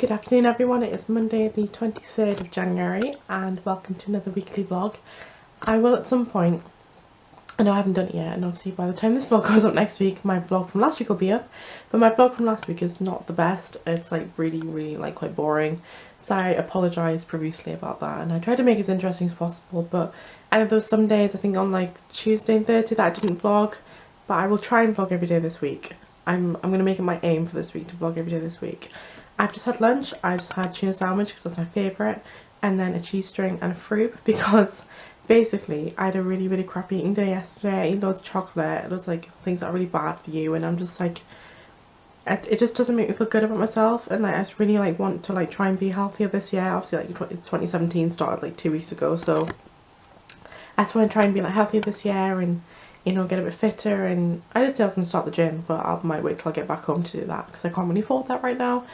Good afternoon everyone, it is Monday the 23rd of January and welcome to another weekly vlog. I will at some point, I know I haven't done it yet and obviously by the time this vlog goes up next week my vlog from last week will be up, but my vlog from last week is not the best. It's like really like quite boring, so I apologise profusely about that and I tried to make it as interesting as possible, but I know there was some days, I think on like Tuesday and Thursday, that I didn't vlog, but I will try and vlog every day this week. I'm going to make it my aim for this week to vlog every day this week. I've just had lunch. I just had tuna sandwich because that's my favourite, and then a cheese string and a fruit because basically I had a really crap eating day yesterday. I ate loads of chocolate, it was like things that are really bad for you, and I'm just like, it just doesn't make me feel good about myself, and like I just really like want to like try and be healthier this year. Obviously like 2017 started like 2 weeks ago, so I just want to try and be like healthier this year and, you know, get a bit fitter. And I did say I was going to start the gym, but I might wait till I get back home to do that because I can't really afford that right now.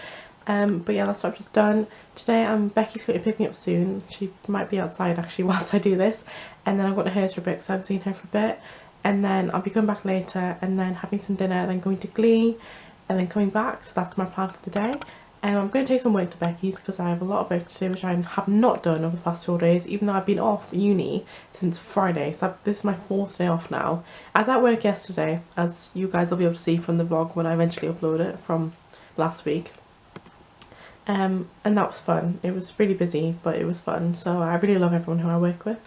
But yeah, that's what I've just done. Today Becky's going to pick me up soon. She might be outside actually whilst I do this, and then I'm going to hers for a bit because I haven't seen her for a bit, and then I'll be coming back later and then having some dinner, then going to Glee and then coming back. So that's my plan for the day. I'm going to take some work to Becky's because I have a lot of work to do which I have not done over the past 4 days, even though I've been off uni since Friday. So this is my 4th day off now. I was at work yesterday, as you guys will be able to see from the vlog when I eventually upload it from last week. And that was fun. It was really busy, but it was fun. So I really love everyone who I work with.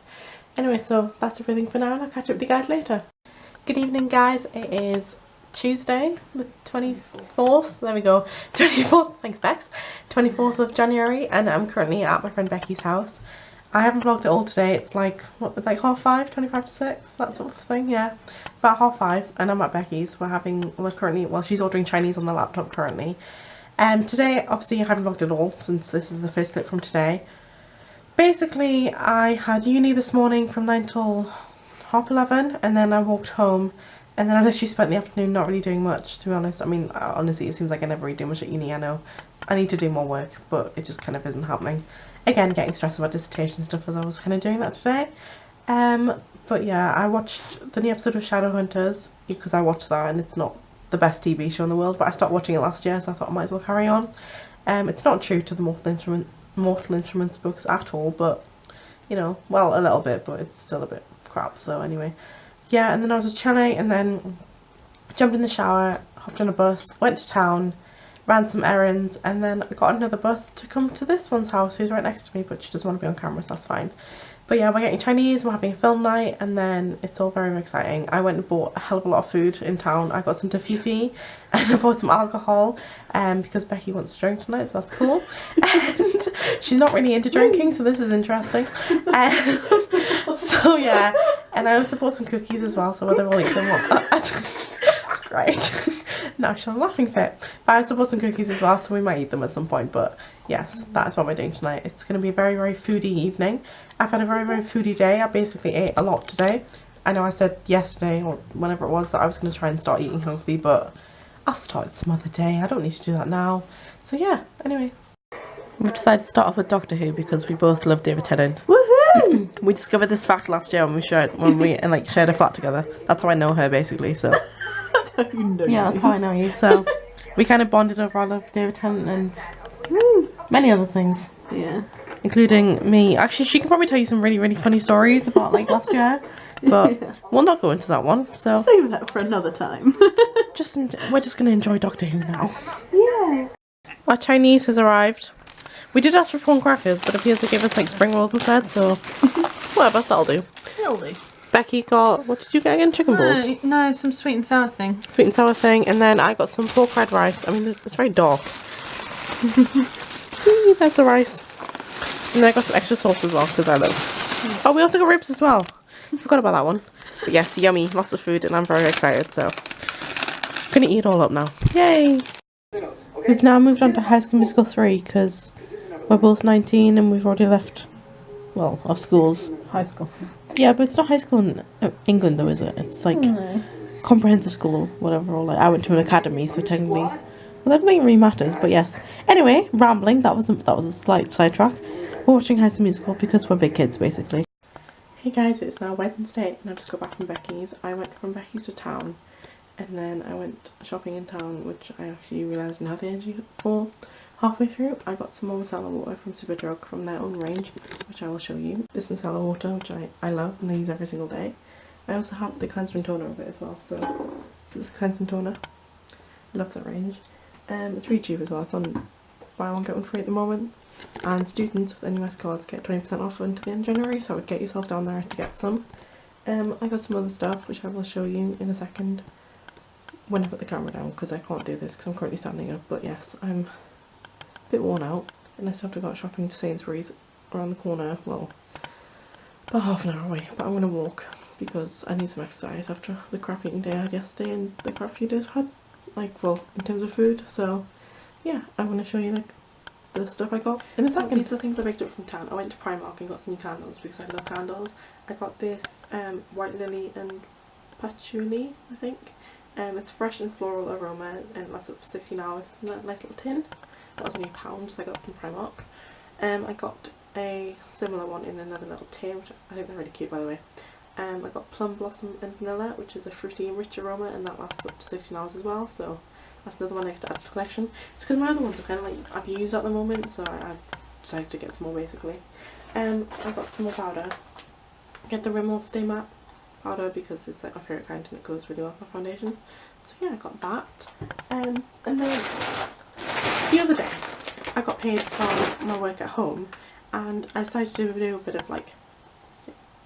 Anyway, so that's everything for now and I'll catch up with you guys later. Good evening guys, it is Tuesday the 24th, there we go, 24th, thanks Bex, 24th of January, and I'm currently at my friend Becky's house. I haven't vlogged it all today. It's like, what, like 5:30, 25 to 6, that sort of thing, yeah, about 5:30, and I'm at Becky's. We're currently, well, she's ordering Chinese on the laptop currently. Today, obviously I haven't vlogged at all since this is the first clip from today. Basically, I had uni this morning from 9 till 11:30, and then I walked home. And then I literally spent the afternoon not really doing much, to be honest. I mean, honestly, it seems like I never really do much at uni. I know I need to do more work, but it just kind of isn't happening. Again, getting stressed about dissertation stuff as I was kind of doing that today. But yeah, I watched the new episode of Shadowhunters because I watched that, and it's not the best TV show in the world, but I stopped watching it last year, so I thought I might as well carry on. It's not true to the Mortal Instruments books at all, but, you know, well, a little bit, but it's still a bit crap, so anyway. Yeah, and then I was just chilling and then jumped in the shower, hopped on a bus, went to town, ran some errands, and then I got another bus to come to this one's house who's right next to me, but she doesn't want to be on camera, so that's fine. But yeah, we're getting Chinese, we're having a film night, and then it's all very exciting. I went and bought a hell of a lot of food in town. I got some tofufi and I bought some alcohol because Becky wants to drink tonight, so that's cool. And she's not really into drinking, so this is interesting. So yeah, and I also bought some cookies as well, so whether we'll eat them or great. No, actually I'm laughing fit. But I also bought some cookies as well, so we might eat them at some point. But yes, that is what we're doing tonight. It's going to be a very foodie evening. I've had a very foodie day. I basically ate a lot today. I know I said yesterday or whenever it was that I was going to try and start eating healthy, but I'll start some other day. I don't need to do that now. So yeah, anyway. We've decided to start off with Doctor Who because we both love David Tennant. Woohoo! We discovered this fact last year when we shared a flat together. That's how I know her basically, so. That's how you know yeah, that's how I know you. So we kind of bonded over our love of David Tennant and many other things. Yeah. Including me. Actually, she can probably tell you some really funny stories about like last year, but yeah. We'll not go into that one. So save that for another time. We're just gonna enjoy Doctor Who now. Yeah. Our Chinese has arrived. We did ask for prawn crackers, but it appears they gave us like spring rolls instead. So whatever, that'll do. That'll do. Becky got, what did you get again? Chicken balls? No, some sweet and sour thing. Sweet and sour thing, and then I got some pork fried rice. I mean, it's very dark. There's the rice. And then I got some extra sauce as well, because I love. Oh, we also got ribs as well. Forgot about that one. But yes, yummy, lots of food, and I'm very excited, so. Gonna eat it all up now. Yay! We've now moved on to High School Musical 3, because we're both 19 and we've already left, well, our schools. High school. Yeah, but it's not high school in England though, is it? It's like comprehensive school or whatever, or like I went to an academy, so technically, well, I don't think it really matters, but yes. Anyway, rambling, that was a slight sidetrack. We're watching High School Musical because we're big kids, basically. Hey guys, it's now Wednesday and I just got back from Becky's. I went from Becky's to town and then I went shopping in town, which I actually realised I didn't have the energy for. halfway through I got some more micellar water from Superdrug from their own range, which I will show you. This micellar water, which I love and I use every single day. I also have the cleanser and toner of it as well, so this is the cleansing toner. I love that range. It's really cheap as well. It's on buy one get one free at the moment, and students with NUS cards get 20% off until the end of January, so I would get yourself down there to get some. I got some other stuff which I will show you in a second when I put the camera down, because I can't do this because I'm currently standing up. But yes, I'm a bit worn out and I still have to go shopping to Sainsbury's around the corner, well, about half an hour away, but I'm going to walk because I need some exercise after the crap eating day I had yesterday and the crap few days I've had, like, well, in terms of food. So yeah, I'm going to show you like the stuff I got in a second. These are things I picked up from town. I went to Primark and got some new candles because I love candles. I got this white lily and patchouli, I think. It's fresh and floral aroma and it lasts up for 16 hours. Isn't that a nice little tin? That was only £1, so I got it from Primark. I got a similar one in another little tin, which I think they're really cute, by the way. I got plum blossom and vanilla, which is a fruity and rich aroma, and that lasts up to 16 hours as well, so that's another one I have to add to the collection. It's because my other ones are kind of like I've used at the moment, so I've decided to get some more basically. I got some more powder. Get the Rimmel Stay Matte powder because it's like my favourite kind and it goes really well with my foundation. So yeah, I got that. And then the other day I got paid for my work at home, and I decided to do a bit of like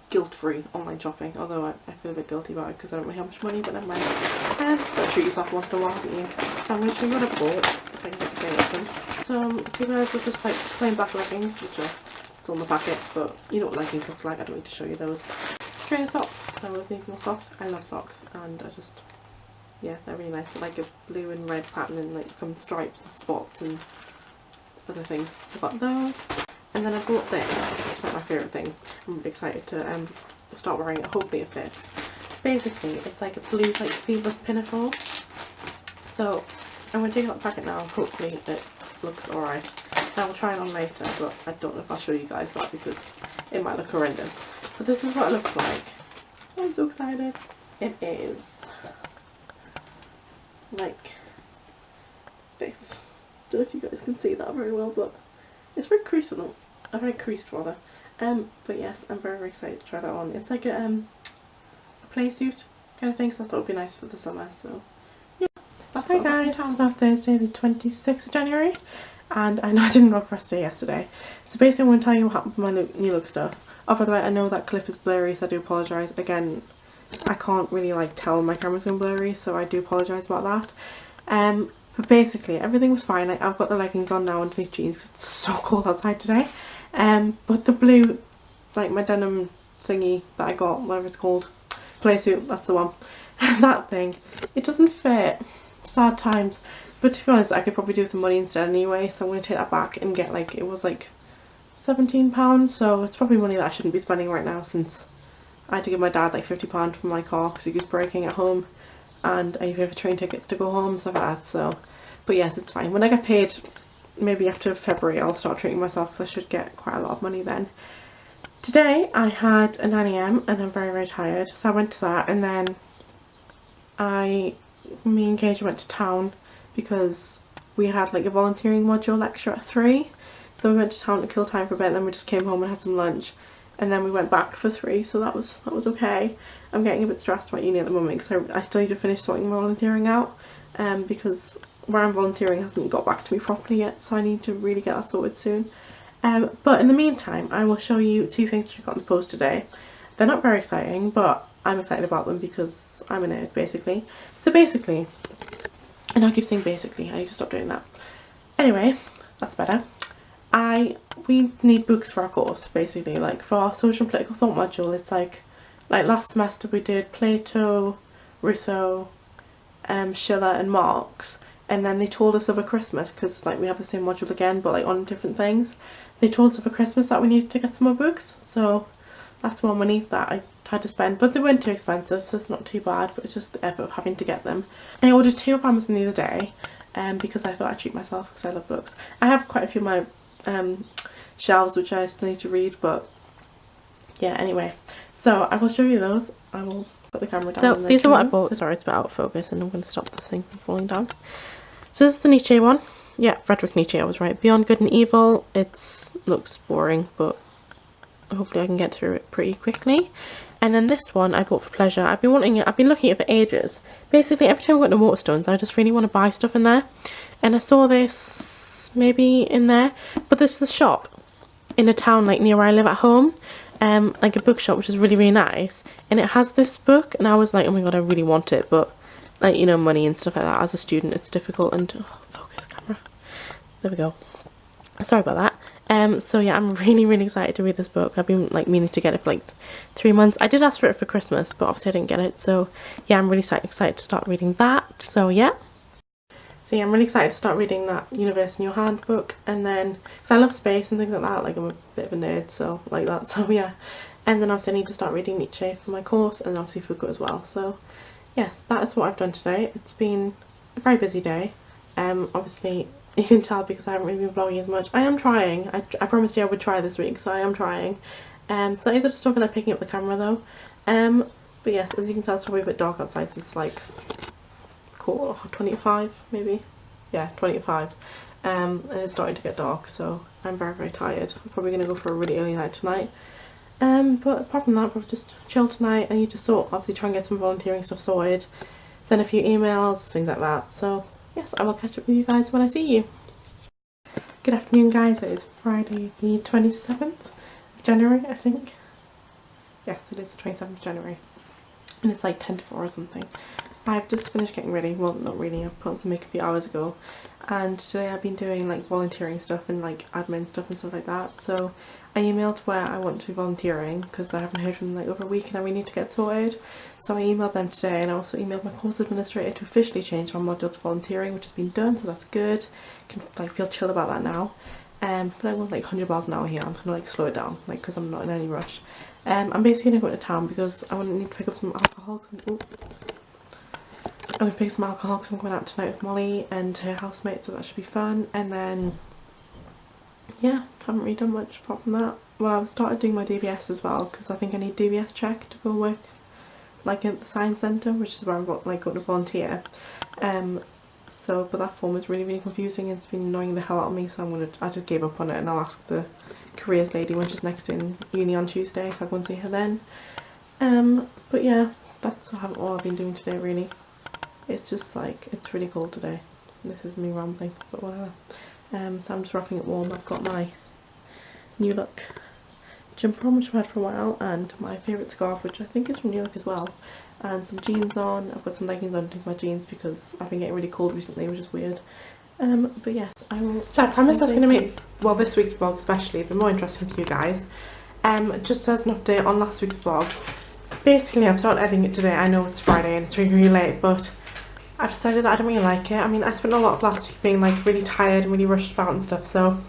guilt-free online shopping, although I feel a bit guilty about it because I don't really have much money, but never mind. Gotta treat yourself once in a while, haven't you? So I'm going to show you what I bought, if I can get the day open. So you guys are just like plain black leggings, which are still on the packet, but you know what leggings look like, I don't need to show you those. Tray of socks, I always need more socks. I love socks, and I just, yeah, they're really nice. They're like a blue and red pattern and like come stripes and spots and other things. So I got those. And then I bought this, which is like my favourite thing. I'm really excited to start wearing it. Hopefully it fits. Basically, it's like a blue like sleeveless pinafore. So I'm going to take out the packet now. Hopefully it looks alright. I will try it on later, but I don't know if I'll show you guys that because it might look horrendous. But this is what it looks like. I'm so excited. It is like this. Don't know if you guys can see that very well, but it's very creasable. Very creased rather. But yes, I'm very, very excited to try that on. It's like a play suit kind of thing, so I thought it would be nice for the summer. So yeah, that's Hi guys, it's now Thursday the 26th of January, and I know I didn't vlog for us yesterday. So basically I'm going to tell you what happened with my new look stuff. Oh, by the way, I know that clip is blurry, so I do apologise. Again, I can't really like tell when my camera's going blurry, so I do apologise about that. But basically everything was fine. Like, I've got the leggings on now underneath jeans because it's so cold outside today. But the blue, like my denim thingy that I got, whatever it's called, play suit, that's the one. That thing, it doesn't fit. Sad times. But to be honest, I could probably do with the money instead anyway, so I'm going to take that back and get like, it was like £17, so it's probably money that I shouldn't be spending right now since I had to give my dad like £50 for my car because he was breaking at home. And I pay for train tickets to go home and stuff like that, so, but yes, it's fine. When I get paid, maybe after February, I'll start treating myself because I should get quite a lot of money then. Today I had a 9am and I'm very, very tired, so I went to that, and then me and Gage went to town because we had like a volunteering module lecture at 3, so we went to town to kill time for a bit, and then we just came home and had some lunch. And then we went back for 3, so that was okay. I'm getting a bit stressed about uni at the moment because I still need to finish sorting my volunteering out, because where I'm volunteering hasn't got back to me properly yet, so I need to really get that sorted soon. But in the meantime, I will show you 2 things that I got in the post today. They're not very exciting, but I'm excited about them because I'm a nerd, basically. So basically, and I keep saying basically, I need to stop doing that. Anyway, that's better. We need books for our course, basically. Like for our social and political thought module, it's like last semester we did Plato, Rousseau, Schiller and Marx, and then they told us over Christmas, because like we have the same module again but like on different things, they told us over Christmas that we needed to get some more books, so that's more money that I had to spend, but they weren't too expensive, so it's not too bad, but it's just the effort of having to get them. I ordered 2 off Amazon the other day, because I thought I'd treat myself because I love books. I have quite a few of my shelves which I still need to read, but yeah, anyway, so I will show you those. I will put the camera down. So these are what I bought. So sorry, it's a bit out of focus and I'm going to stop the thing from falling down. So this is the Nietzsche one. yeah, Friedrich Nietzsche, I was right. Beyond Good and Evil. It looks boring, but hopefully I can get through it pretty quickly. And then this one I bought for pleasure. I've been looking at it for ages. Basically, every time I go to Waterstones, I just really want to buy stuff in there. And I saw this maybe in there, but this is the shop in a town like near where I live at home, like a bookshop, which is really, really nice. And it has this book, and I was like, oh my god, I really want it, but like, you know, money and stuff like that. As a student, it's difficult. And focus camera. There we go. Sorry about that. So yeah, I'm really, really excited to read this book. I've been like meaning to get it for like 3 months. I did ask for it for Christmas, but obviously I didn't get it. So yeah, I'm really excited to start reading that. So yeah. So yeah, I'm really excited to start reading that Universe in Your Hand book. And then, because I love space and things like that, like I'm a bit of a nerd, so like that. So yeah. And then obviously I need to start reading Nietzsche for my course, and obviously Foucault as well. So yes, that is what I've done today. It's been a very busy day. Obviously you can tell because I haven't really been vlogging as much. I am trying. I promised you I would try this week, so I am trying. So I just don't feel like picking up the camera though. But yes, as you can tell, it's probably a bit dark outside because it's like 25 maybe. Yeah, 25. And it's starting to get dark, so I'm very, very tired. I'm probably going to go for a really early night tonight. But apart from that, probably just chill tonight. I need to obviously try and get some volunteering stuff sorted, send a few emails, things like that. So yes, I will catch up with you guys when I see you. Good afternoon guys, it is Friday the 27th of January, I think. Yes, it is the 27th of January. And it's like 10 to 4 or something. I've just finished getting ready. Well, not really, I've put on some makeup a few hours ago. And today I've been doing like volunteering stuff and like admin stuff and stuff like that. So I emailed where I want to be volunteering because I haven't heard from them like over a week and I really need to get sorted. So I emailed them today, and I also emailed my course administrator to officially change my module to volunteering, which has been done, so that's good. I can like feel chill about that now. But I want like 100 miles an hour here. I'm gonna like slow it down, like because I'm not in any rush. I'm basically gonna go to town because I need to pick up some alcohol. I'm gonna pick some alcohol because I'm going out tonight with Molly and her housemate, so that should be fun. And then yeah, haven't really done much apart from that. Well, I've started doing my DBS as well because I think I need DBS check to go work like at the science centre, which is where I'm like going to volunteer. But that form is really, really confusing and it's been annoying the hell out of me, so I just gave up on it, and I'll ask the careers lady when she's next in uni on Tuesday, so I'll go and see her then. But yeah, that's all I've been doing today really. It's just like, it's really cold today. This is me rambling, but whatever. So I'm just wrapping it warm. I've got my New Look jumper on, which I've had for a while, and my favourite scarf, which I think is from New Look as well, and some jeans on. I've got some leggings on to my jeans because I've been getting really cold recently, which is weird. But yes, I will. So I promise that's going to make, well, this week's vlog especially, a bit more interesting for you guys. Just as an update on last week's vlog, basically I've started editing it today. I know it's Friday and it's really, really late, but I've decided that I don't really like it. I mean, I spent a lot of last week being like really tired and really rushed about and stuff, so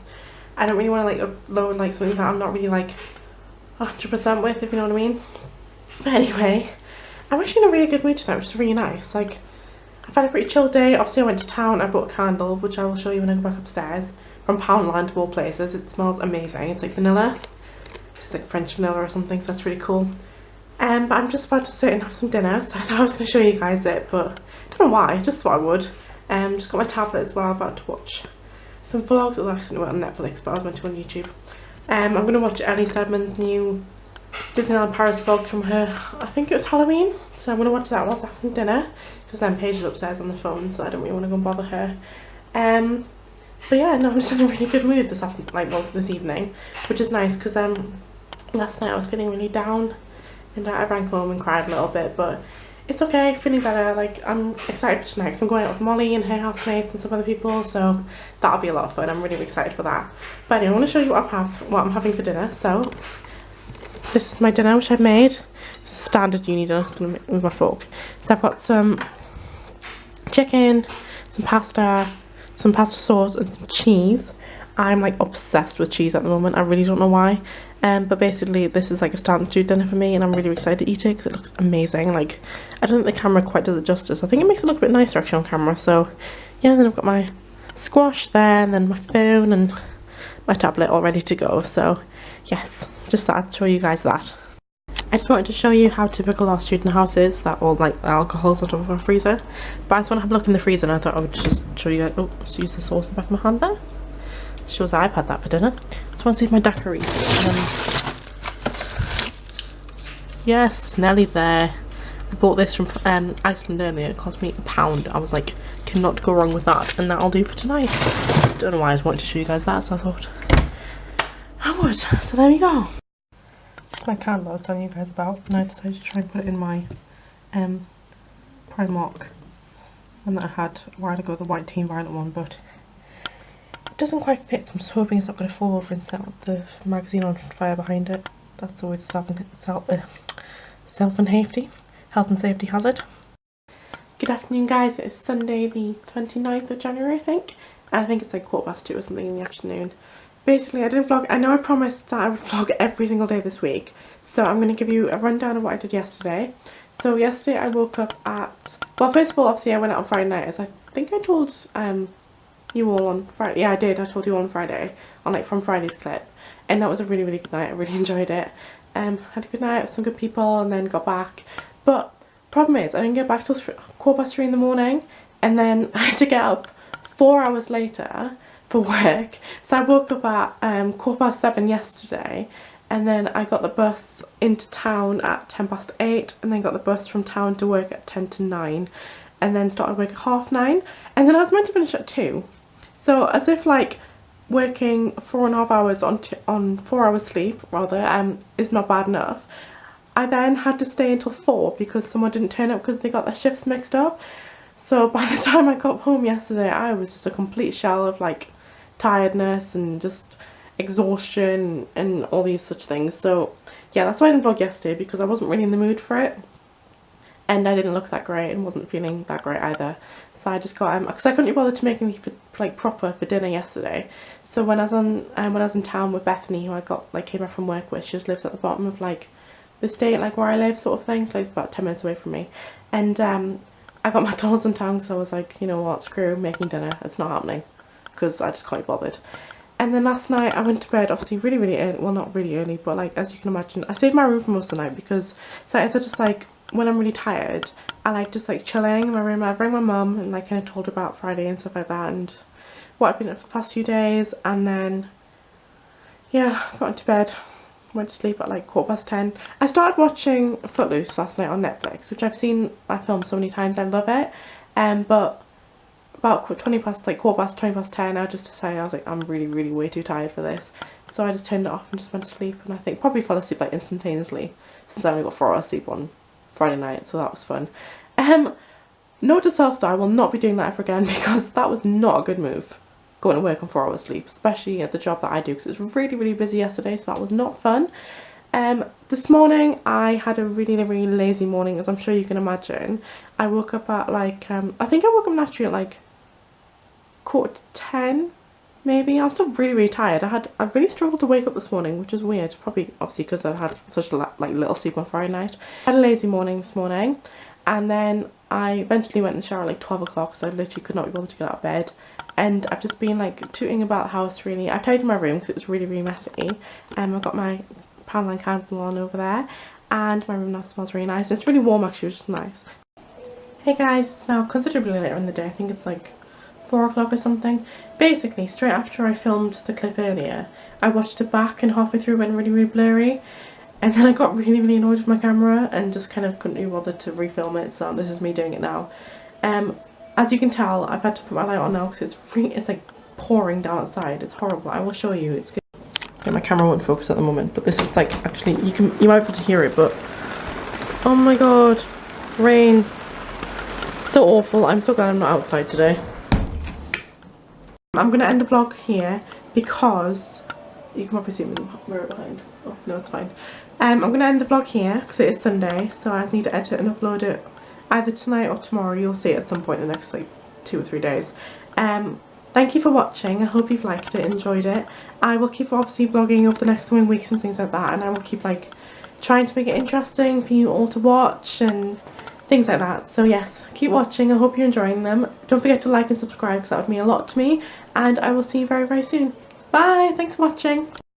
I don't really want to like upload like something that I'm not really like 100% with, if you know what I mean. But anyway, I'm actually in a really good mood tonight, which is really nice. Like, I've had a pretty chill day. Obviously I went to town, I bought a candle, which I will show you when I go back upstairs, from Poundland of all places. It smells amazing. It's like vanilla. It's like French vanilla or something, so that's really cool. But I'm just about to sit and have some dinner, so I thought I was going to show you guys it, but I don't know why, just thought I would. Just got my tablet as well, about to watch some vlogs. Although I accidentally went on Netflix, but I was meant to go on YouTube. I'm going to watch Ellie Steadman's new Disneyland Paris vlog from her, I think it was Halloween, so I'm going to watch that whilst I have some dinner, because then Paige is upstairs on the phone, so I don't really want to go and bother her. But yeah, no, I'm just in a really good mood this evening, which is nice, because last night I was feeling really down, and I ran home and cried a little bit, but it's okay, feeling better. Like, I'm excited for tonight, because I'm going out with Molly and her housemates and some other people, so that'll be a lot of fun. I'm really excited for that. But anyway, I want to show you what I'm having for dinner. So this is my dinner, which I've made. It's a standard uni dinner. I'm going to make with my fork. So I've got some chicken, some pasta sauce, and some cheese. I'm like obsessed with cheese at the moment. I really don't know why. But basically this is like a standard dinner for me, and I'm really excited to eat it because it looks amazing. Like, I don't think the camera quite does it justice. I think it makes it look a bit nicer actually on camera. So yeah, then I've got my squash there, and then my phone and my tablet all ready to go. So yes, just thought I'd show you guys that. I just wanted to show you how typical our student house is, that all like the alcohol's on top of our freezer. But I just want to have a look in the freezer, and I thought I would just show you guys. Oh, just use the sauce in the back of my hand there. Shows I've had that for dinner. Just want to see if my daiquiris. Yes, nearly there. I bought this from Iceland earlier. It cost me £1. I was like, cannot go wrong with that, and that'll do for tonight. Don't know why I just wanted to show you guys that, so I thought I would. So there we go. This is my candle I was telling you guys about, and I decided to try and put it in my Primark one that I had a while ago, the white tea and violet one, but it doesn't quite fit, so I'm just hoping it's not going to fall over and set the magazine on fire behind it. That's always health and safety hazard. Good afternoon guys, it's Sunday the 29th of January I think, and I think it's like 2:15 or something in the afternoon. Basically I didn't vlog. I know I promised that I would vlog every single day this week, so I'm going to give you a rundown of what I did yesterday. So yesterday I woke up at, well first of all obviously I went out on Friday night, as I think I told you all on Friday. Yeah I did, I told you all on Friday, on like from Friday's clip, and that was a really good night. I really enjoyed it. Had a good night with some good people and then got back, but problem is I didn't get back till 3:15 in the morning, and then I had to get up 4 hours later for work. So I woke up at 7:15 yesterday, and then I got the bus into town at 8:10, and then got the bus from town to work at 9:10, and then started work at 9:30, and then I was meant to finish at 2. So as if like working 4.5 hours on 4 hours sleep rather is not bad enough, I then had to stay until 4 because someone didn't turn up because they got their shifts mixed up. So by the time I got home yesterday I was just a complete shell of like tiredness and just exhaustion and all these such things. So yeah, that's why I didn't vlog yesterday, because I wasn't really in the mood for it, and I didn't look that great and wasn't feeling that great either. So I just got because I couldn't be bothered to make anything like proper for dinner yesterday. So when I was in town with Bethany, who I came back from work with, she just lives at the bottom of like the estate, like where I live sort of thing, like about 10 minutes away from me, and I got McDonald's in town, so I was like, you know what, screw making dinner, it's not happening, because I just can't be bothered. And then last night I went to bed obviously really early, well not really early, but like as you can imagine I stayed in my room for most of the night, because so I just like when I'm really tired I like just like chilling in my room. I rang my mum and like kind of told her about Friday and stuff like that and what I've been up for the past few days, and then yeah, got into bed, went to sleep at like 10:15. I started watching Footloose last night on Netflix, which I've seen that film so many times, I love it, but about 10:20, I just decided, I was like, I'm really way too tired for this, so I just turned it off and just went to sleep, and I think probably fell asleep like instantaneously, since I only got 4 hours sleep on Friday night, so that was fun. Note to self though, I will not be doing that ever again, because that was not a good move, going to work on 4 hours sleep, especially at the job that I do, because it was really busy yesterday, so that was not fun. This morning I had a really lazy morning, as I'm sure you can imagine. I woke up at like I think I woke up naturally at like 9:45 maybe. I was still really tired. I really struggled to wake up this morning, which is weird, probably obviously because I had such a little sleep on Friday night. I had a lazy morning this morning, and then I eventually went in the shower at like 12 o'clock, so I literally could not be bothered to get out of bed, and I've just been like tooting about the house really. I tidied my room because it was really messy. I've got my Poundland candle on over there, and my room now smells really nice. It's really warm actually, which is nice. Hey guys, it's now considerably later in the day. I think it's like 4 o'clock or something. Basically, straight after I filmed the clip earlier, I watched it back, and halfway through it went really blurry, and then I got really annoyed with my camera and just kind of couldn't be bothered to refilm it, so this is me doing it now. As you can tell, I've had to put my light on now because it's like pouring down outside. It's horrible. I will show you. It's good. Okay, my camera won't focus at the moment, but this is like, actually you might be able to hear it, but oh my god, rain. So awful. I'm so glad I'm not outside today. I'm gonna end the vlog here because you can probably see me in the mirror behind. Oh no, it's fine. I'm gonna end the vlog here because it is Sunday, so I need to edit and upload it either tonight or tomorrow. You'll see it at some point in the next like 2 or 3 days. Thank you for watching. I hope you've liked it, enjoyed it. I will keep obviously vlogging over the next coming weeks and things like that, and I will keep like trying to make it interesting for you all to watch and things like that. So yes, keep watching. I hope you're enjoying them. Don't forget to like and subscribe because that would mean a lot to me, and I will see you very soon. Bye, thanks for watching.